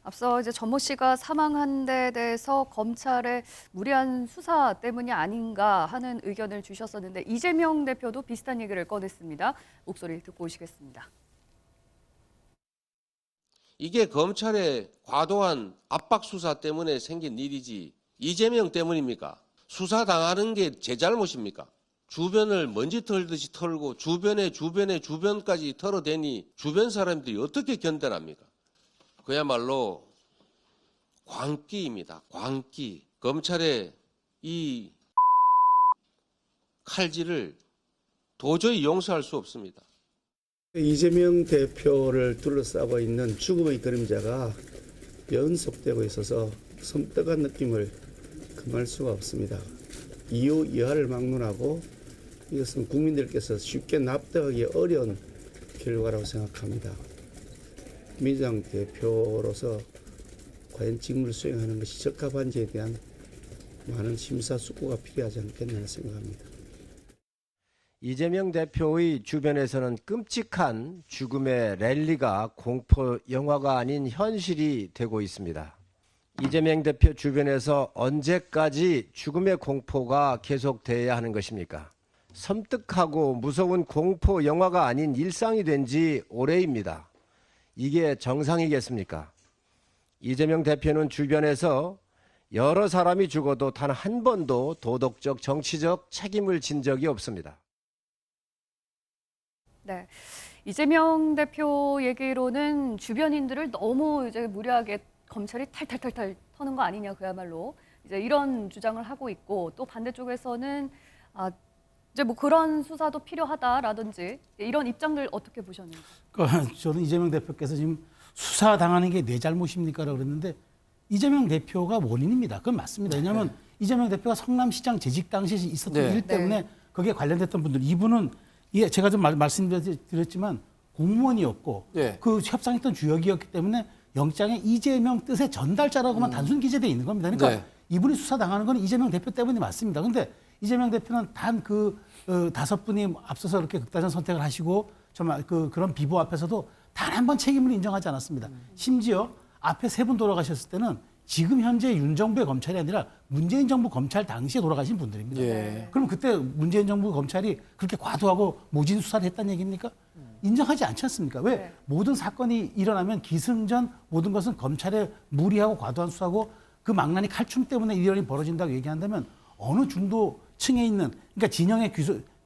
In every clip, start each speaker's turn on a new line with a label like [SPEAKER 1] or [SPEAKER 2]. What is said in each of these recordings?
[SPEAKER 1] 앞서 이제 전모 씨가 사망한 데 대해서 검찰의 무리한 수사 때문이 아닌가 하는 의견을 주셨었는데 이재명 대표도 비슷한 얘기를 꺼냈습니다. 목소리 듣고 오시겠습니다.
[SPEAKER 2] 이게 검찰의 과도한 압박 수사 때문에 생긴 일이지 이재명 때문입니까? 수사당하는 게 제 잘못입니까? 주변을 먼지 털듯이 털고 주변까지 털어대니 주변 사람들이 어떻게 견뎌납니까? 그야말로 광기입니다. 광기. 검찰의 이 칼질을 도저히 용서할 수 없습니다.
[SPEAKER 3] 이재명 대표를 둘러싸고 있는 죽음의 그림자가 연속되고 있어서 섬뜩한 느낌을 금할 수가 없습니다. 이유 이하를 막론하고 이것은 국민들께서 쉽게 납득하기 어려운 결과라고 생각합니다. 민주당 대표로서 과연 직무를 수행하는 것이 적합한지에 대한 많은 심사숙고가 필요하지 않겠나 생각합니다.
[SPEAKER 4] 이재명 대표의 주변에서는 끔찍한 죽음의 랠리가 공포 영화가 아닌 현실이 되고 있습니다. 이재명 대표 주변에서 언제까지 죽음의 공포가 계속돼야 하는 것입니까? 섬뜩하고 무서운 공포 영화가 아닌 일상이 된 지 오래입니다. 이게 정상이겠습니까? 이재명 대표는 주변에서 여러 사람이 죽어도 단 한 번도 도덕적, 정치적 책임을 진 적이 없습니다.
[SPEAKER 1] 네, 이재명 대표 얘기로는 주변인들을 너무 이제 무리하게 검찰이 탈탈탈탈 터는 거 아니냐 그야말로 이제 이런 주장을 하고 있고 또 반대쪽에서는 이제 뭐 그런 수사도 필요하다라든지 이런 입장들 어떻게 보셨는지.
[SPEAKER 5] 그러니까 저는 이재명 대표께서 지금 수사 당하는 게 내 잘못입니까라고 그랬는데 이재명 대표가 원인입니다. 그건 맞습니다. 왜냐하면 이재명 대표가 성남시장 재직 당시에 있었던 일 때문에 거기에 관련됐던 분들 이분은 제가 좀 말씀드렸지만 공무원이었고 그 협상했던 주역이었기 때문에 영장에 이재명 뜻의 전달자라고만 단순 기재되어 있는 겁니다. 그러니까 이분이 수사당하는 건 이재명 대표 때문이 맞습니다. 그런데 이재명 대표는 단 그 5분이 앞서서 이렇게 극단적 선택을 하시고 정말 그런 비보 앞에서도 단 한 번 책임을 인정하지 않았습니다. 심지어 앞에 3분 돌아가셨을 때는 지금 현재 윤 정부의 검찰이 아니라 문재인 정부 검찰 당시에 돌아가신 분들입니다. 그럼 그때 문재인 정부 검찰이 그렇게 과도하고 모진 수사를 했다는 얘기입니까? 인정하지 않지 않습니까? 왜 모든 사건이 일어나면 기승전 모든 것은 검찰의 무리하고 과도한 수사고 그 망나니 칼춤 때문에 이런 일이 벌어진다고 얘기한다면 어느 중도층에 있는 그러니까 진영에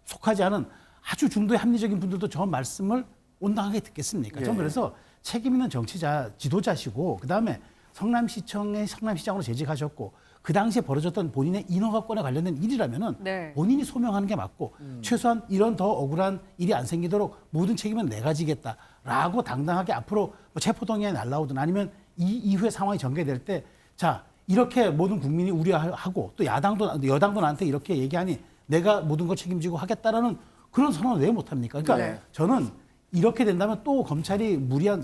[SPEAKER 5] 속하지 않은 아주 중도의 합리적인 분들도 저 말씀을 온당하게 듣겠습니까? 저는 그래서 책임 있는 정치자, 지도자시고 그다음에 성남시장으로 재직하셨고 그 당시에 벌어졌던 본인의 인허가권에 관련된 일이라면은 본인이 소명하는 게 맞고 최소한 이런 더 억울한 일이 안 생기도록 모든 책임은 내가 지겠다라고 당당하게 앞으로 뭐 체포동의안이 날라오든 아니면 이후에 상황이 전개될 때 자 이렇게 모든 국민이 우려하고 또 여당도 나한테 이렇게 얘기하니 내가 모든 걸 책임지고 하겠다라는 그런 선언을 왜 못합니까? 그러니까 저는 이렇게 된다면 또 검찰이 무리한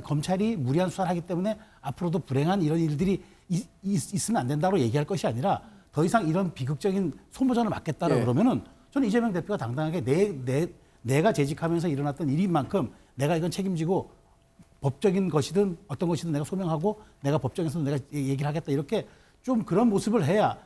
[SPEAKER 5] 수사를 하기 때문에 앞으로도 불행한 이런 일들이 있으면 안 된다고 얘기할 것이 아니라 더 이상 이런 비극적인 소모전을 막겠다라고 그러면은 저는 이재명 대표가 당당하게 내가 재직하면서 일어났던 일인 만큼 내가 이건 책임지고 법적인 것이든 어떤 것이든 내가 소명하고 내가 법정에서 내가 얘기를 하겠다 이렇게 좀 그런 모습을 해야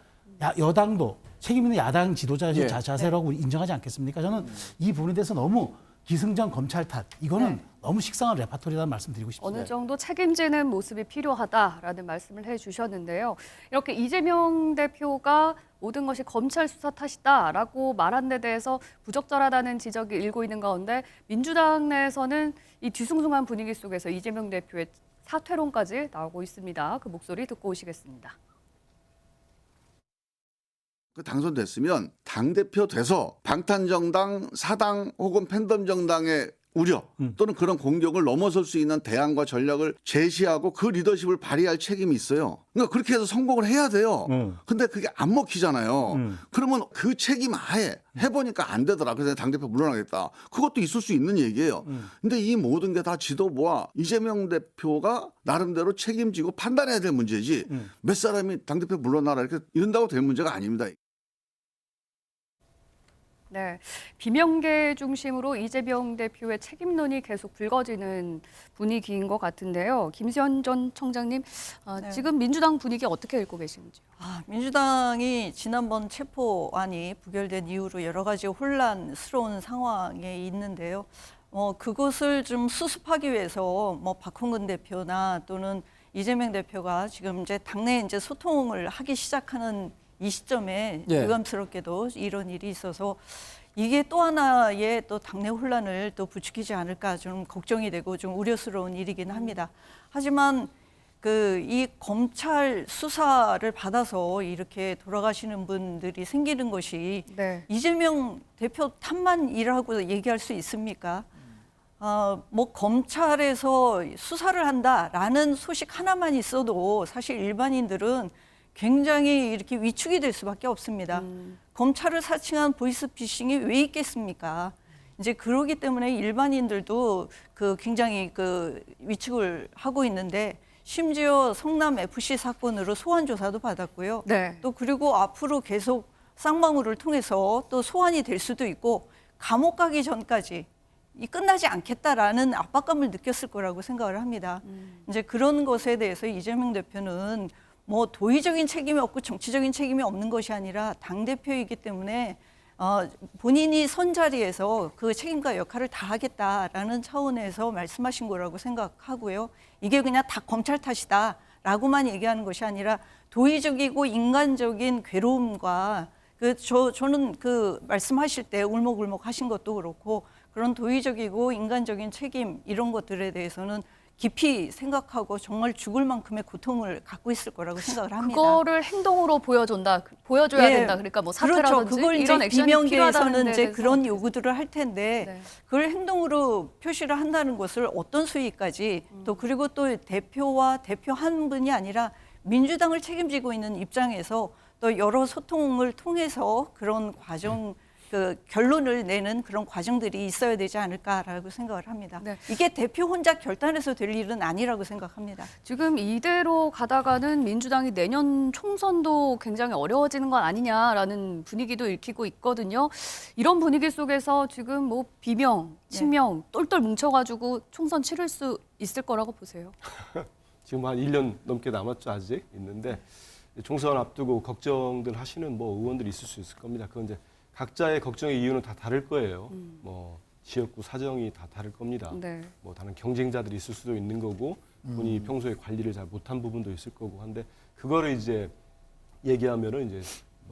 [SPEAKER 5] 여당도 책임 있는 야당 지도자의 자세라고 인정하지 않겠습니까? 저는 이 부분에 대해서 너무 기승전 검찰 탓 이거는 너무 식상한 레파토리라는 말씀 드리고 싶습니다.
[SPEAKER 1] 어느 정도 책임지는 모습이 필요하다라는 말씀을 해주셨는데요. 이렇게 이재명 대표가 모든 것이 검찰 수사 탓이다라고 말한 데 대해서 부적절하다는 지적이 일고 있는 가운데 민주당 내에서는 이 뒤숭숭한 분위기 속에서 이재명 대표의 사퇴론까지 나오고 있습니다. 그 목소리 듣고 오시겠습니다.
[SPEAKER 6] 당선됐으면 당대표 돼서 방탄정당, 사당 혹은 팬덤 정당의 우려 또는 그런 공격을 넘어설 수 있는 대안과 전략을 제시하고 그 리더십을 발휘할 책임이 있어요. 그러니까 그렇게 해서 성공을 해야 돼요. 근데 그게 안 먹히잖아요. 그러면 그 책임 하에 해보니까 안 되더라. 그래서 당대표 물러나겠다. 그것도 있을 수 있는 얘기예요. 근데 이 모든 게 다 지도부와 이재명 대표가 나름대로 책임지고 판단해야 될 문제지 몇 사람이 당대표 물러나라 이렇게 이런다고 될 문제가 아닙니다.
[SPEAKER 1] 네, 비명계 중심으로 이재명 대표의 책임론이 계속 불거지는 분위기인 것 같은데요. 김수현 전 청장님,
[SPEAKER 7] 네.
[SPEAKER 1] 지금 민주당 분위기 어떻게 읽고 계시는지요?
[SPEAKER 7] 민주당이 지난번 체포안이 부결된 이후로 여러 가지 혼란스러운 상황에 있는데요. 그것을 좀 수습하기 위해서 박홍근 대표나 또는 이재명 대표가 지금 이제 당내 이제 소통을 하기 시작하는 이 시점에
[SPEAKER 8] 예.
[SPEAKER 7] 유감스럽게도 이런 일이 있어서 이게 또 하나의 또 당내 혼란을 또 부추기지 않을까 좀 걱정이 되고 좀 우려스러운 일이긴 합니다. 하지만 이 검찰 수사를 받아서 이렇게 돌아가시는 분들이 생기는 것이
[SPEAKER 1] 네.
[SPEAKER 7] 이재명 대표 탓만이라고 얘기할 수 있습니까? 검찰에서 수사를 한다라는 소식 하나만 있어도 사실 일반인들은 굉장히 이렇게 위축이 될 수밖에 없습니다. 검찰을 사칭한 보이스피싱이 왜 있겠습니까? 이제 그러기 때문에 일반인들도 굉장히 위축을 하고 있는데 심지어 성남 FC 사건으로 소환 조사도 받았고요.
[SPEAKER 1] 네.
[SPEAKER 7] 또 그리고 앞으로 계속 쌍방울을 통해서 또 소환이 될 수도 있고 감옥 가기 전까지 끝나지 않겠다라는 압박감을 느꼈을 거라고 생각을 합니다. 이제 그런 것에 대해서 이재명 대표는 도의적인 책임이 없고 정치적인 책임이 없는 것이 아니라 당대표이기 때문에 본인이 선 자리에서 그 책임과 역할을 다하겠다라는 차원에서 말씀하신 거라고 생각하고요. 이게 그냥 다 검찰 탓이다라고만 얘기하는 것이 아니라 도의적이고 인간적인 괴로움과 저는 말씀하실 때 울먹울먹 하신 것도 그렇고 그런 도의적이고 인간적인 책임 이런 것들에 대해서는 깊이 생각하고 정말 죽을 만큼의 고통을 갖고 있을 거라고 생각을 합니다.
[SPEAKER 1] 그거를 행동으로 보여줘야
[SPEAKER 7] 예,
[SPEAKER 1] 된다. 그러니까 사퇴라든지
[SPEAKER 7] 그렇죠. 그걸
[SPEAKER 1] 이런
[SPEAKER 7] 이제
[SPEAKER 1] 액션이
[SPEAKER 7] 비명계에서는
[SPEAKER 1] 필요하다는
[SPEAKER 7] 이제
[SPEAKER 1] 데
[SPEAKER 7] 그런
[SPEAKER 1] 대해서
[SPEAKER 7] 요구들을 할 텐데
[SPEAKER 1] 네.
[SPEAKER 7] 그걸 행동으로 표시를 한다는 것을 어떤 수위까지 또 그리고 또 대표와 대표 한 분이 아니라 민주당을 책임지고 있는 입장에서 또 여러 소통을 통해서 그런 과정 결론을 내는 그런 과정들이 있어야 되지 않을까라고 생각을 합니다.
[SPEAKER 1] 네.
[SPEAKER 7] 이게 대표 혼자 결단해서 될 일은 아니라고 생각합니다.
[SPEAKER 1] 지금 이대로 가다가는 민주당이 내년 총선도 굉장히 어려워지는 건 아니냐라는 분위기도 읽히고 있거든요. 이런 분위기 속에서 지금 비명, 친명 똘똘 뭉쳐가지고 총선 치를 수 있을 거라고 보세요.
[SPEAKER 8] 지금 한 1년 넘게 남았죠, 아직 있는데 총선 앞두고 걱정들 하시는 의원들이 있을 수 있을 겁니다. 그건 이제 각자의 걱정의 이유는 다 다를 거예요. 지역구 사정이 다 다를 겁니다.
[SPEAKER 1] 네.
[SPEAKER 8] 다른 경쟁자들이 있을 수도 있는 거고 본인이 평소에 관리를 잘 못한 부분도 있을 거고 한데 그거를 이제 얘기하면은 이제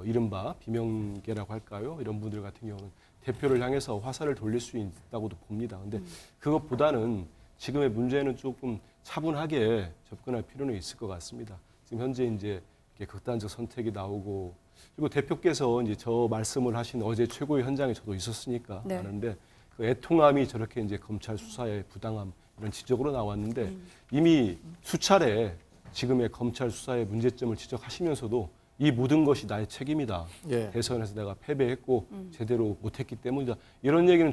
[SPEAKER 8] 이른바 비명계라고 할까요? 이런 분들 같은 경우는 대표를 향해서 화살을 돌릴 수 있다고도 봅니다. 근데 그것보다는 지금의 문제는 조금 차분하게 접근할 필요는 있을 것 같습니다. 지금 현재 이제 극단적 선택이 나오고 그리고 대표께서 이제 저 말씀을 하신 어제 최고의 현장에 저도 있었으니까
[SPEAKER 1] 네.
[SPEAKER 8] 아는데 그 애통함이 저렇게 이제 검찰 수사의 부당함 이런 지적으로 나왔는데 이미 수차례 지금의 검찰 수사의 문제점을 지적하시면서도 이 모든 것이 나의 책임이다.
[SPEAKER 9] 예.
[SPEAKER 8] 대선에서 내가 패배했고 제대로 못했기 때문이다. 이런 얘기는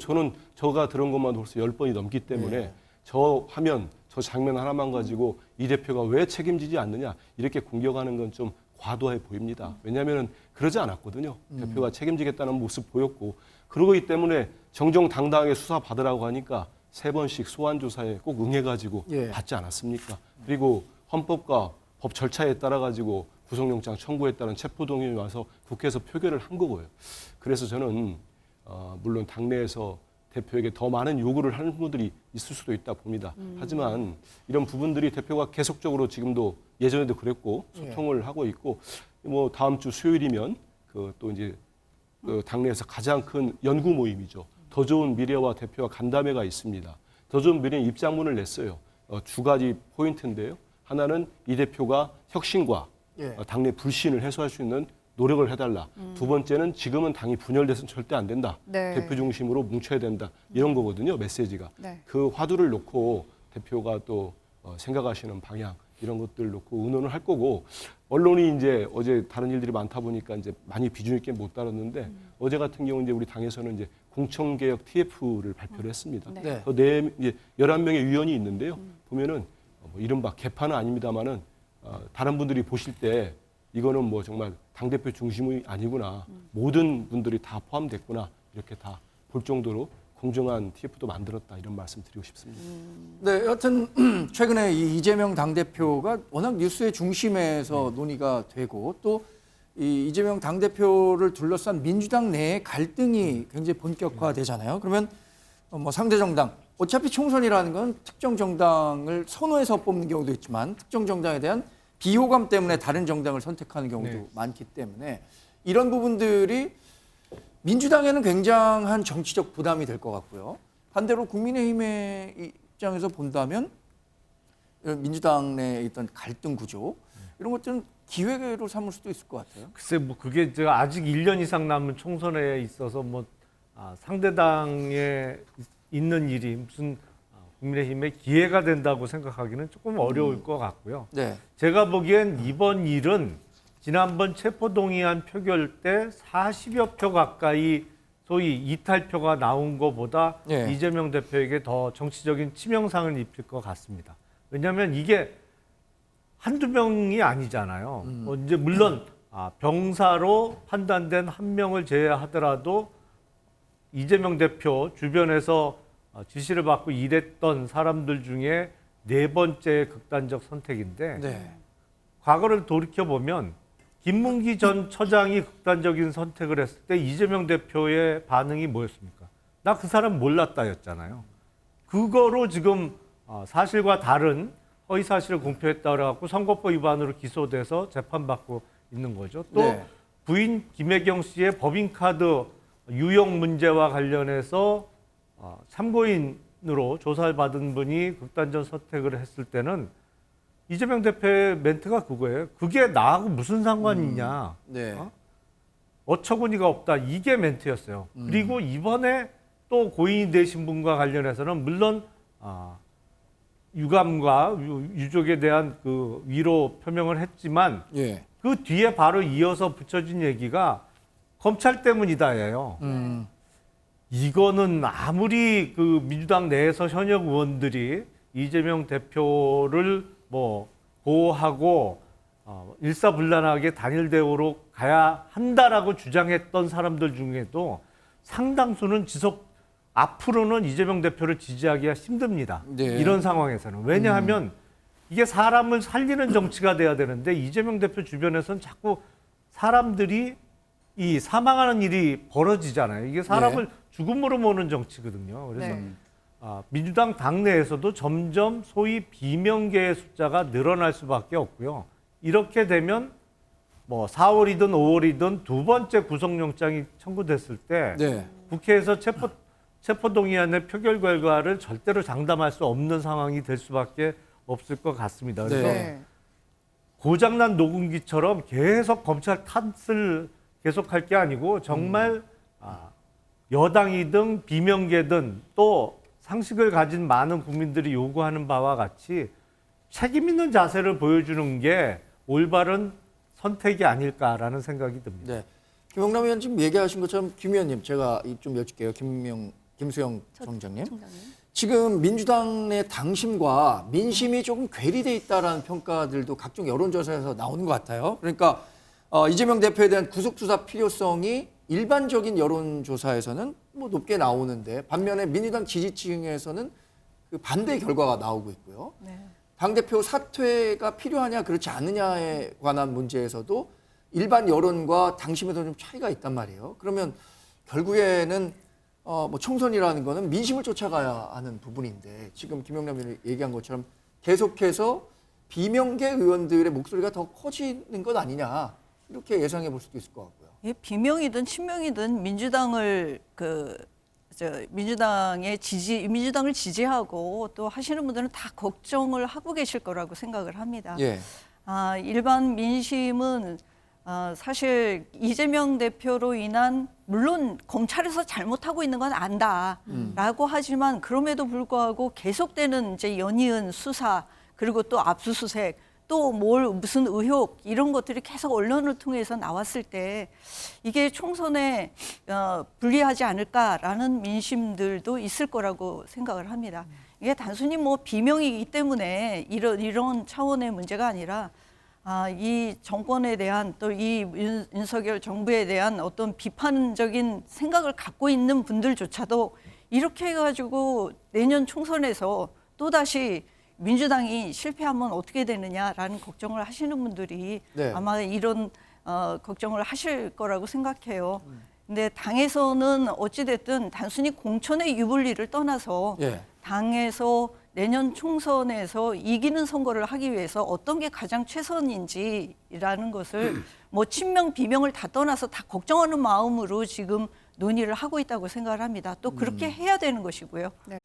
[SPEAKER 8] 저가 들은 것만 벌써 10번이 넘기 때문에 저 화면, 저 장면 하나만 가지고 이 대표가 왜 책임지지 않느냐 이렇게 공격하는 건 좀 과도해 보입니다. 왜냐하면 그러지 않았거든요. 대표가 책임지겠다는 모습 보였고 그러기 때문에 정정당당하게 수사 받으라고 하니까 3번씩 소환 조사에 꼭 응해가지고
[SPEAKER 9] 예.
[SPEAKER 8] 받지 않았습니까? 그리고 헌법과 법 절차에 따라 가지고 구속영장 청구했다는 체포동의안이 와서 국회에서 표결을 한 거고요. 그래서 저는 물론 당내에서 대표에게 더 많은 요구를 하는 분들이 있을 수도 있다 봅니다. 하지만 이런 부분들이 대표가 계속적으로 지금도 예전에도 그랬고 소통을 하고 있고 다음 주 수요일이면 또 이제 당내에서 가장 큰 연구 모임이죠. 더 좋은 미래와 대표와 간담회가 있습니다. 더 좋은 미래는 입장문을 냈어요. 두 가지 포인트인데요. 하나는 이 대표가 혁신과 당내 불신을 해소할 수 있는 노력을 해달라. 두 번째는 지금은 당이 분열돼서는 절대 안 된다.
[SPEAKER 1] 네.
[SPEAKER 8] 대표 중심으로 뭉쳐야 된다. 이런 거거든요. 메시지가.
[SPEAKER 1] 네.
[SPEAKER 8] 그 화두를 놓고 대표가 또 생각하시는 방향 이런 것들 놓고 의논을 할 거고 언론이 이제 어제 다른 일들이 많다 보니까 이제 많이 비중 있게 못 다뤘는데 어제 같은 경우 이제 우리 당에서는 이제 공천개혁 TF를 발표를 했습니다.
[SPEAKER 1] 네.
[SPEAKER 8] 이제 11명의 위원이 있는데요. 보면은 이른바 개파는 아닙니다만은 다른 분들이 보실 때 이거는 정말 당대표 중심이 아니구나. 모든 분들이 다 포함됐구나. 이렇게 다 볼 정도로 공정한 TF도 만들었다 이런 말씀 드리고 싶습니다.
[SPEAKER 9] 네, 여하튼 최근에 이 이재명 당대표가 워낙 뉴스의 중심에서 논의가 되고 또 이 이재명 당대표를 둘러싼 민주당 내의 갈등이 굉장히 본격화되잖아요. 그러면 뭐 상대 정당, 어차피 총선이라는 건 특정 정당을 선호해서 뽑는 경우도 있지만 특정 정당에 대한 비호감 때문에 다른 정당을 선택하는 경우도 많기 때문에 이런 부분들이 민주당에는 굉장한 정치적 부담이 될 것 같고요. 반대로 국민의힘의 입장에서 본다면 이런 민주당 내에 있던 갈등 구조 이런 것들은 기회로 삼을 수도 있을 것 같아요.
[SPEAKER 10] 글쎄 뭐 그게 제가 아직 1년 이상 남은 총선에 있어서 뭐 상대당에 있는 일이 무슨 국민의힘의 기회가 된다고 생각하기는 조금 어려울 것 같고요.
[SPEAKER 9] 네.
[SPEAKER 10] 제가 보기엔 이번 일은 지난번 체포동의안 표결 때 40여 표 가까이 소위 이탈표가 나온 것보다
[SPEAKER 9] 네.
[SPEAKER 10] 이재명 대표에게 더 정치적인 치명상을 입힐 것 같습니다. 왜냐하면 이게 한두 명이 아니잖아요. 이제 물론 병사로 판단된 한 명을 제외하더라도 이재명 대표 주변에서 지시를 받고 일했던 사람들 중에 네 번째 극단적 선택인데
[SPEAKER 9] 네.
[SPEAKER 10] 과거를 돌이켜보면 김문기 전 처장이 극단적인 선택을 했을 때 이재명 대표의 반응이 뭐였습니까? 나 그 사람 몰랐다였잖아요. 그거로 지금 사실과 다른 허위사실을 공표했다고 해갖고 선거법 위반으로 기소돼서 재판받고 있는 거죠. 또
[SPEAKER 9] 네.
[SPEAKER 10] 부인 김혜경 씨의 법인카드 유용 문제와 관련해서 참고인으로 조사를 받은 분이 극단적 선택을 했을 때는 이재명 대표의 멘트가 그거예요. 그게 나하고 무슨 상관이 있냐.
[SPEAKER 9] 네.
[SPEAKER 10] 어처구니가 없다. 이게 멘트였어요. 그리고 이번에 또 고인이 되신 분과 관련해서는 물론 유감과 유족에 대한 그 위로 표명을 했지만
[SPEAKER 9] 예.
[SPEAKER 10] 그 뒤에 바로 이어서 붙여진 얘기가 검찰 때문이다예요. 이거는 아무리 그 민주당 내에서 현역 의원들이 이재명 대표를 뭐 보호하고 일사불란하게 단일 대우로 가야 한다라고 주장했던 사람들 중에도 상당수는 앞으로는 이재명 대표를 지지하기가 힘듭니다.
[SPEAKER 9] 네.
[SPEAKER 10] 이런 상황에서는. 왜냐하면 이게 사람을 살리는 정치가 돼야 되는데 이재명 대표 주변에서는 자꾸 사람들이 이 사망하는 일이 벌어지잖아요. 이게 사람을 죽음으로 모는 정치거든요. 그래서
[SPEAKER 1] 네.
[SPEAKER 10] 민주당 당내에서도 점점 소위 비명계의 숫자가 늘어날 수밖에 없고요. 이렇게 되면 뭐 4월이든 5월이든 두 번째 구속영장이 청구됐을 때
[SPEAKER 9] 네.
[SPEAKER 10] 국회에서 체포동의안의 표결 결과를 절대로 장담할 수 없는 상황이 될 수밖에 없을 것 같습니다. 그래서
[SPEAKER 1] 네.
[SPEAKER 10] 고장난 녹음기처럼 계속 검찰 탓을 계속할 게 아니고 정말 여당이든 비명계든 또 상식을 가진 많은 국민들이 요구하는 바와 같이 책임 있는 자세를 보여주는 게 올바른 선택이 아닐까라는 생각이 듭니다.
[SPEAKER 9] 네. 김영남 의원 지금 얘기하신 것처럼 김 의원님 제가 좀 여쭐게요. 김수영 총장님. 지금 민주당 내 당심과 민심이 조금 괴리돼 있다라는 평가들도 각종 여론조사에서 나오는 것 같아요. 그러니까 이재명 대표에 대한 구속수사 필요성이 일반적인 여론조사에서는 뭐 높게 나오는데 반면에 민주당 지지층에서는 그 반대 결과가 나오고 있고요.
[SPEAKER 7] 네.
[SPEAKER 9] 당대표 사퇴가 필요하냐 그렇지 않느냐에 관한 문제에서도 일반 여론과 당심에도 좀 차이가 있단 말이에요. 그러면 결국에는 뭐 총선이라는 거는 민심을 쫓아가야 하는 부분인데 지금 김영남 의원이 얘기한 것처럼 계속해서 비명계 의원들의 목소리가 더 커지는 것 아니냐 이렇게 예상해 볼 수도 있을 것 같고요.
[SPEAKER 7] 예, 비명이든 친명이든 민주당을 민주당을 지지하고 또 하시는 분들은 다 걱정을 하고 계실 거라고 생각을 합니다.
[SPEAKER 9] 예.
[SPEAKER 7] 일반 민심은 사실 이재명 대표로 인한 물론 검찰에서 잘못하고 있는 건 안다라고 하지만 그럼에도 불구하고 계속되는 이제 연이은 수사 그리고 또 압수수색 또 무슨 의혹 이런 것들이 계속 언론을 통해서 나왔을 때 이게 총선에 불리하지 않을까라는 민심들도 있을 거라고 생각을 합니다. 이게 단순히 뭐 비명이기 때문에 이런 차원의 문제가 아니라 이 정권에 대한 또 이 윤석열 정부에 대한 어떤 비판적인 생각을 갖고 있는 분들조차도 이렇게 해가지고 내년 총선에서 또다시 민주당이 실패하면 어떻게 되느냐라는 걱정을 하시는 분들이
[SPEAKER 9] 네.
[SPEAKER 7] 아마 이런 걱정을 하실 거라고 생각해요. 근데 당에서는 어찌됐든 단순히 공천의 유불리를 떠나서
[SPEAKER 9] 예.
[SPEAKER 7] 당에서 내년 총선에서 이기는 선거를 하기 위해서 어떤 게 가장 최선인지라는 것을 뭐 친명 비명을 다 떠나서 다 걱정하는 마음으로 지금 논의를 하고 있다고 생각을 합니다. 또 그렇게 해야 되는 것이고요.
[SPEAKER 1] 네.